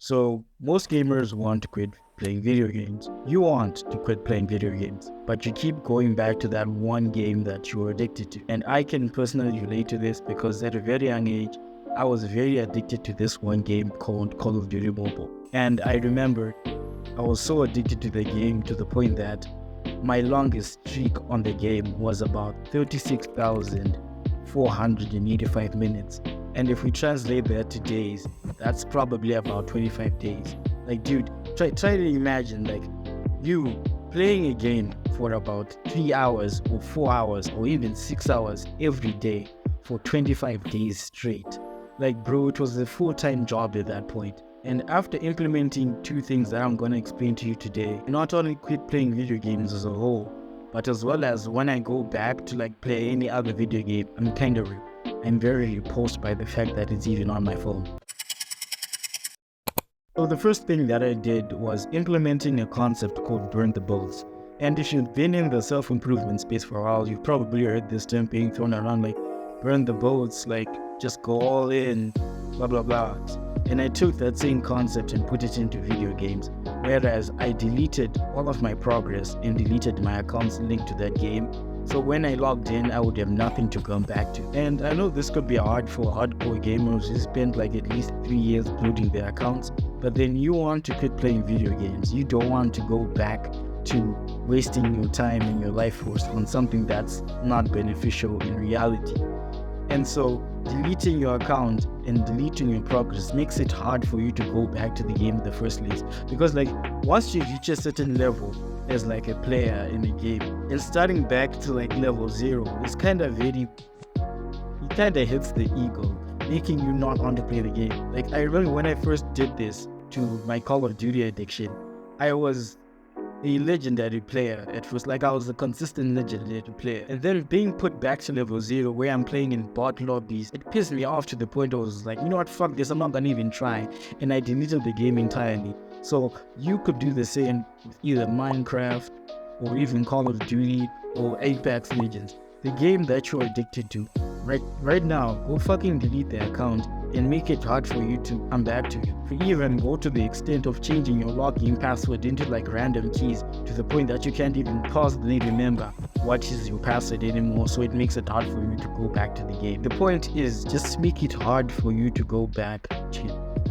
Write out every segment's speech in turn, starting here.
So most gamers want to quit playing video games. You want to quit playing video games, but you keep going back to that one game that you're addicted to. And I can personally relate to this because at a very young age, I was very addicted to this one game called Call of Duty Mobile. And I remember I was so addicted to the game to the point that my longest streak on the game was about 36,485 minutes. And if we translate that to days, that's probably about 25 days. Like, dude, try to imagine, like, you playing a game for about 3 hours or 4 hours or even 6 hours every day for 25 days straight. Like, bro, it was a full-time job at that point. And after implementing two things that I'm going to explain to you today, I not only quit playing video games as a whole, but as well as when I go back to like play any other video game, I'm very repulsed by the fact that it's even on my phone. So the first thing that I did was implementing a concept called burn the boats. And if you've been in the self-improvement space for a while, you've probably heard this term being thrown around like burn the boats, like just go all in, blah, blah, blah. And I took that same concept and put it into video games, whereas I deleted all of my progress and deleted my accounts linked to that game. So when I logged in, I would have nothing to come back to. And I know this could be hard for hardcore gamers who spent like at least 3 years building their accounts, but then you want to quit playing video games. You don't want to go back to wasting your time and your life force on something that's not beneficial in reality. And so deleting your account and deleting your progress makes it hard for you to go back to the game in the first place. Because like once you reach a certain level as like a player in the game, and starting back to like level 0 is it kind of hits the ego, making you not want to play the game. Like I remember when I first did this to my Call of Duty addiction, I was a legendary player at first. Like I was a consistent legendary player, and then being put back to level 0 where I'm playing in bot lobbies, it pissed me off to the point I was like, you know what, fuck this, I'm not gonna even try, and I deleted the game entirely. So you could do the same with either Minecraft or even Call of Duty or Apex Legends, the game that you're addicted to. Right now, go fucking delete the account and make it hard for you to come back to it. You even go to the extent of changing your login password into like random keys to the point that you can't even possibly remember what is your password anymore, so it makes it hard for you to go back to the game. The point is just make it hard for you to go back to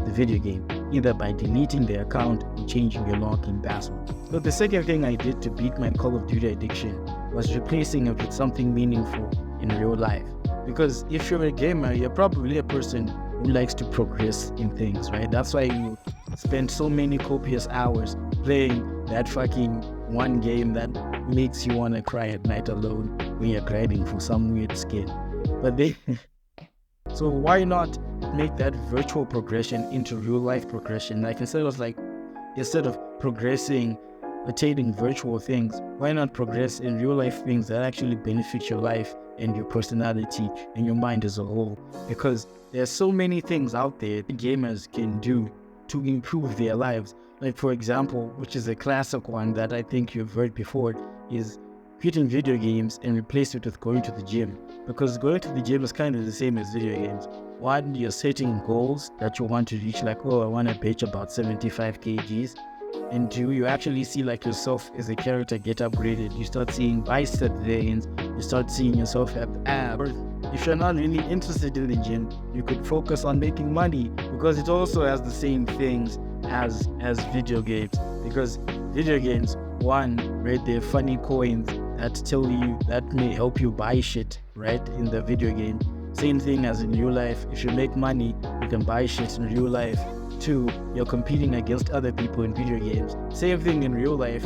the video game, either by deleting the account and changing your login password. So the second thing I did to beat my Call of Duty addiction was replacing it with something meaningful in real life. Because if you're a gamer, you're probably a person who likes to progress in things, right? That's why you spend so many copious hours playing that fucking one game that makes you want to cry at night alone when you're grinding for some weird skin. So why not make that virtual progression into real life progression? Like instead of progressing, attaining virtual things, why not progress in real life things that actually benefit your life and your personality and your mind as a whole? Because there's so many things out there gamers can do to improve their lives. Like for example, which is a classic one that I think you've heard before, is quitting video games and replace it with going to the gym. Because going to the gym is kind of the same as video games. One, you're setting goals that you want to reach, like, oh, I want to bench about 75 kgs. And two, you actually see like yourself as a character get upgraded. You start seeing bicep veins, you start seeing yourself have abs. If you're not really interested in the gym, you could focus on making money, because it also has the same things as video games. Because video games, one, right, they're funny coins that may help you buy shit, right, in the video game. Same thing as in real life. If you make money, you can buy shit in real life. Two, you're competing against other people in video games. Same thing in real life.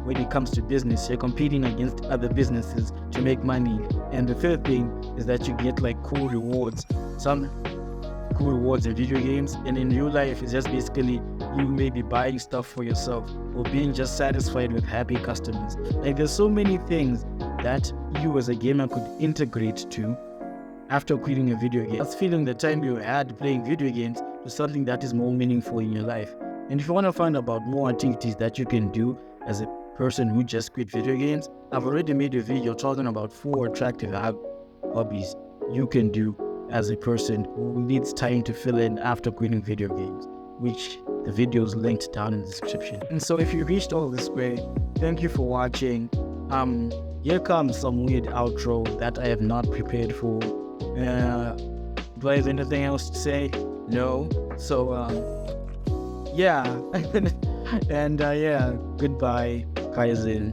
When it comes to business, you're competing against other businesses to make money. And the third thing is that you get like cool rewards. Some cool rewards in video games, and in real life it's just basically you may be buying stuff for yourself or being just satisfied with happy customers. Like there's so many things that you as a gamer could integrate to after quitting a video game. That's feeling the time you had playing video games to something that is more meaningful in your life. And if you want to find out more activities that you can do as a person who just quit video games, I've already made a video talking about 4 attractive hobbies you can do as a person who needs time to fill in after quitting video games, which The video is linked down in the description. And so if you reached all this way, thank you for watching. Here comes some weird outro that I have not prepared for. Do I have anything else to say? No. So yeah. And yeah, goodbye, Kaizen.